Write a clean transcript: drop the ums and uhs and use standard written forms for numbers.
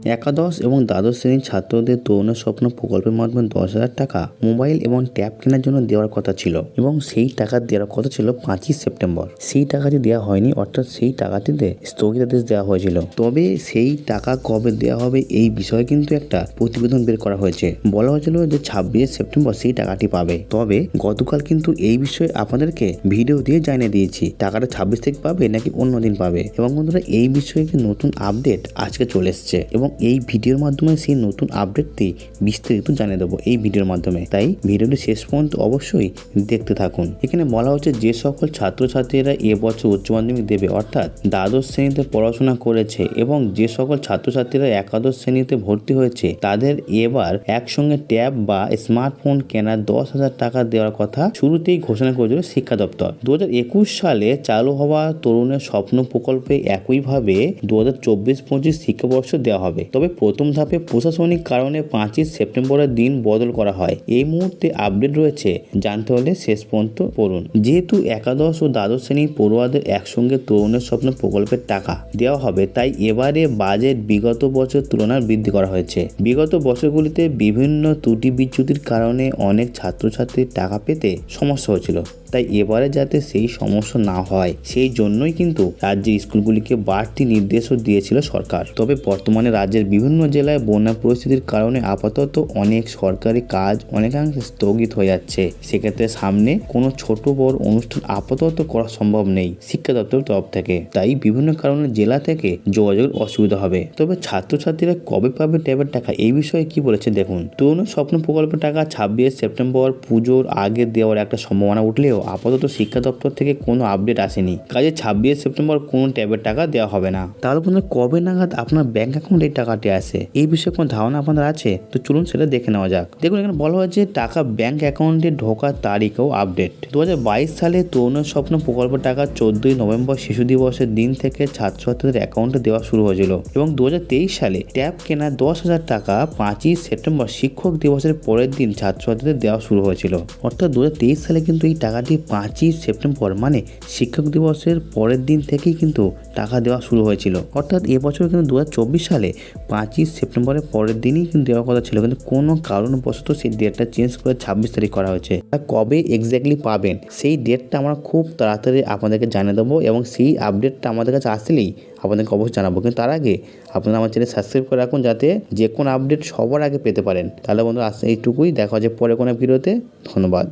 একাদশ এবং দ্বাদশ শ্রেণীর ছাত্রদের তরুণ স্বপ্ন প্রকল্পের মাধ্যমে 10,000 টাকা মোবাইল এবং ট্যাব কেনার জন্য দেওয়ার কথা ছিল এবং সেই টাকা দেওয়ার কথা ছিল 5ই সেপ্টেম্বর। সেই টাকাটি দেওয়া হয়নি, অর্থাৎ সেই টাকাটিতে স্থগিতাদেশ দেওয়া হয়েছিল। তবে সেই টাকা কবে দেওয়া হবে এই বিষয়ে কিন্তু একটা প্রতিবেদন বের করা হয়েছে। বলা হয়েছিল যে 26 সেপ্টেম্বর সেই টাকাটি পাবে। তবে গতকাল কিন্তু এই বিষয়ে আপনাদেরকে ভিডিও দিয়ে জানিয়ে দিয়েছি টাকাটা 26 থেকে পাবে নাকি অন্য দিন পাবে। এবং বন্ধুরা, এই বিষয়ে নতুন আপডেট আজকে চলে এসছে এবং এই ভিডিওর মাধ্যমে সেই নতুন আপডেটটি বিস্তারিত জানিয়ে দেবো এই ভিডিওর মাধ্যমে। তাই ভিডিওটি শেষ পর্যন্ত অবশ্যই দেখতে থাকুন। এখানে বলা হচ্ছে যে সকল ছাত্রছাত্রীরা এবছর উচ্চ মাধ্যমিক দেবে, অর্থাৎ দ্বাদশ শ্রেণীতে পড়াশোনা করেছে এবং যে সকল ছাত্রছাত্রীরা একাদশ শ্রেণীতে ভর্তি হয়েছে তাদের এবার একসঙ্গে ট্যাব বা স্মার্টফোন কেনার 10,000 টাকা দেওয়ার কথা শুরুতেই ঘোষণা করেছিল শিক্ষা দপ্তর। 2021 সালে চালু হওয়া তরুণের স্বপ্ন প্রকল্পে একইভাবে 2024-25 শিক্ষাবর্ষ দেওয়া হবে। তবে প্রথম ধাপে প্রশাসনিক কারণে 5ই সেপ্টেম্বরের দিন বদল করা হয়। এই মুহূর্তে আপডেট রয়েছে, জানতে হলে শেষ পর্যন্ত পড়ুন। যেহেতু একাদশ ও দ্বাদশ শ্রেণীর পড়ুয়াদের একসঙ্গে তরুণের স্বপ্ন প্রকল্পের টাকা দেওয়া হবে, তাই এবারে বাজেট বিগত বছর তুলনায় বৃদ্ধি করা হয়েছে। বিগত বছরগুলিতে বিভিন্ন ত্রুটি বিচ্যুতির কারণে অনেক ছাত্রছাত্রীর টাকা পেতে সমস্যা হয়েছিল, তাই এবারে যাতে সেই সমস্যা না হয় সেই জন্যই কিন্তু রাজ্যের স্কুলগুলিকে বাড়তি নির্দেশও দিয়েছিল সরকার। তবে বর্তমানে রাজ্যের বিভিন্ন জেলায় বন্যা পরিস্থিতির কারণে আপাতত অনেক সরকারি কাজ অনেকাংশে স্থগিত হয়ে যাচ্ছে। সেক্ষেত্রে সামনে কোনো ছোট বড় অনুষ্ঠান আপাতত করা সম্ভব নেই শিক্ষা দপ্তরের তরফ থেকে, তাই বিভিন্ন কারণে জেলা থেকে যোগাযোগের অসুবিধা হবে। তবে ছাত্রছাত্রীরা কবে পাবে ট্যাবের টাকা এই বিষয়ে কি বলেছে দেখুন। তরুণ স্বপ্ন প্রকল্পের টাকা 26 সেপ্টেম্বর পুজোর আগে দেওয়ার একটা সম্ভাবনা উঠলেও আপাতত শিক্ষা দপ্তর থেকে কোনো আপডেট আসেনি। কাজে 26 সেপ্টেম্বর কোনো ট্যাবের টাকা দেওয়া হবে না। তাহলে বন্ধুরা, কবে নাগাদ আপনার ব্যাংক অ্যাকাউন্টে এই টাকাটি আসে এই বিষয়ে কোনো ধারণা আপনাদের আছে? তো চলুন সেটা দেখে নেওয়া যাক। দেখুন, এখানে বলা হয়েছে টাকা ব্যাংক অ্যাকাউন্টে ঢোকার তারিখ ও আপডেট। 2022 সালে তরুণ স্বপ্ন প্রকল্পের টাকা 14ই নভেম্বর শিশু দিবসের দিন থেকে ছাত্রছাত্রীদের অ্যাকাউন্টে দেওয়া শুরু হয়েছিল এবং 2023 সালে ট্যাব কেনা 10,000 টাকা 5ই সেপ্টেম্বর শিক্ষক দিবসের পরের দিন ছাত্রছাত্রীদের দেওয়া শুরু হয়েছিল। অর্থাৎ 2023 সালে কিন্তু এই টাকাটি 5ই সেপ্টেম্বর মানে শিক্ষক দিবসের পরের দিন থেকেই কিন্তু টাকা দেওয়া শুরু হয়েছিল। অর্থাৎ এবছর কিন্তু 2024 সালে 5ই সেপ্টেম্বরের পরের দিনই কিন্তু দেওয়ার কথা ছিল, কিন্তু কোনো কারণবশত সেই ডেটটা চেঞ্জ করে 26 তারিখ করা হয়েছে। আর কবে এক্স্যাক্টলি পাবেন সেই ডেটটা আমরা খুব তাড়াতাড়ি আপনাদেরকে জানিয়ে দেবো এবং সেই আপডেটটা আমাদের কাছে আসলেই আপনাদেরকে অবশ্যই জানাবো। কিন্তু তার আগে আপনারা আমার চ্যানেল সাবস্ক্রাইব করে রাখুন যাতে যে কোনো আপডেট সবার আগে পেতে পারেন। তাহলে বন্ধুরা, এইটুকুই, দেখা হচ্ছে পরে কোনো ভিডিওতে। ধন্যবাদ।